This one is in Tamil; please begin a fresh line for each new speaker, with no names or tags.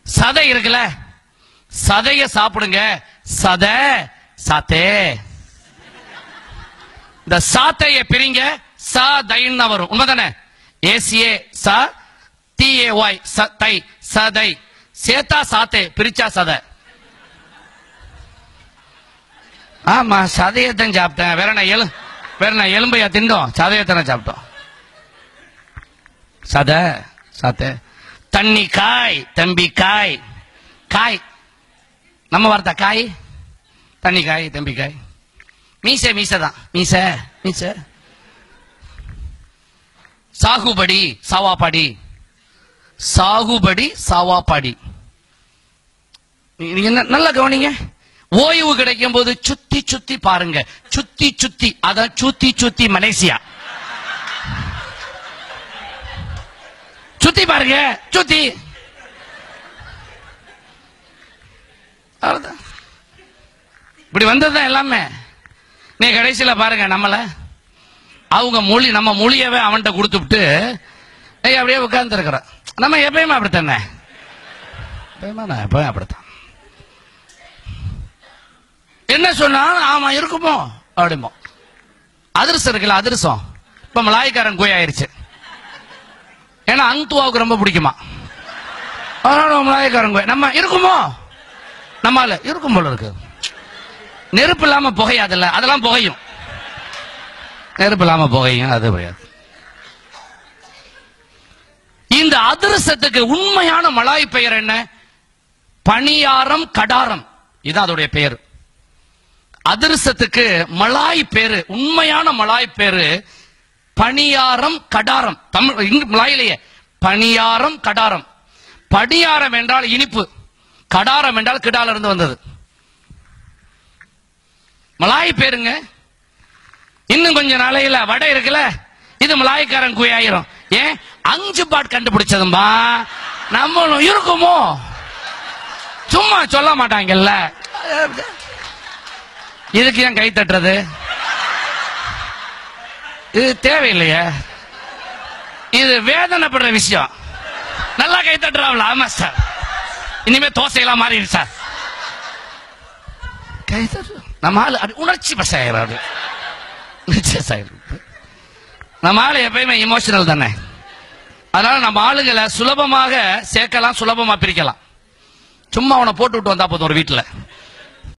சதை இருக்குல்ல, சதைய சாப்பிடுங்க. சத சாத்தே. இந்த சாத்தைய பிரிங்க, சதைன்னு வரும். உண்மைதானே? ஏசிஏ ச டிஏஒய் சதை, சதை. சேத்தா சாத்தே, பிரிச்சா சதை. ஆமா, சதையத்தான் சாப்பிட்டேன். வேற நான் எலும்பையா திண்டோம்? சதையத்தானே சாப்பிட்டோம். சத சாத்தே. தண்ணி காய், தம்பி காய். காய் நம்ம வார்த்தை காய், தண்ணி காய், தம்பி காய். மீசை மீசைதான், மீசை மீசை. சாகுபடி சாவாப்பாடி, சாகுபடி சாவாப்பாடி. நீங்க நல்லா கவனிங்க. ஓய்வு கிடைக்கும் போது சுத்தி சுத்தி பாருங்க. சுத்தி சுத்தி, அதான் சுத்தி சுத்தி மலேசியா. சுத்தி பாருங்க, சுத்தி. இப்படி வந்ததுதான் எல்லாமே. நீ கடைசியில பாருங்க, நம்மள அவங்க மொழி, நம்ம மொழியவே அவன்கிட்ட கொடுத்துட்டு அப்படியே உட்கார்ந்து இருக்கிறோம். நம்ம எப்பயுமே அப்படித்தானே, எப்பயும் அப்படித்தான். என்ன சொன்னா ஆமா இருக்குமோ அப்படிமோ. அதிர்சம் இருக்குல்ல, அதிர்சம் இப்ப மலாய்க்காரன் கோய் ஆயிருச்சு. ஏன்னா அங்குவாவுக்கு ரொம்ப பிடிக்குமா, அதனால மலாய்க்காரன் கோய். நம்ம இருக்குமோ, நம்மால இருக்கும் போல இருக்கு. நெருப்பு இல்லாம புகையாதுல்ல, அதெல்லாம் புகையும். நெருப்பு இல்லாம புகையும், அது புகையாது. இந்த அதிர்சத்துக்கு உண்மையான மலாய் பெயர் என்ன? பணியாரம் கடாரம். இதுதான் அதோடைய பெயர். அதிர்சத்துக்கு மலாய் பேரு, உண்மையான மலாய் பேரு பணியாரம் கடாரம். தமிழ் மலாயிலேயே பணியாரம் கடாரம். பணியாரம் என்றால் இனிப்பு, கடாரம் என்றால் கிடால இருந்து வந்தது. மலாய் பேருங்க. இன்னும் கொஞ்ச நாளையில வடை இருக்குல்ல, இது மலாய்க்காரன் குயாயிரும். ஏன்? 5 பாட் கண்டுபிடிச்சதும்பா. நம்மளும் இருக்குமோ, சும்மா சொல்ல மாட்டாங்கல்ல. இதுக்கு ஏன் கை தட்டுறது? இது தேவையில்லையே, இது வேதனைப்படுற விஷயம். நல்லா கை தட்டுறாங்களா? ஆமா சார், இனிமே தோசையெல்லாம் மாறிடுச்சு சார். கை தட்டு. நம்ம ஆளு உணர்ச்சி பசாயிரம். நம்ம ஆளு எப்பயுமே இமோஷனல் தானே. அதனால நம்ம ஆளுங்களை சுலபமாக சேர்க்கலாம், சுலபமா பிரிக்கலாம். சும்மா அவனை போட்டு விட்டு வந்தா போதும் ஒரு வீட்டுல.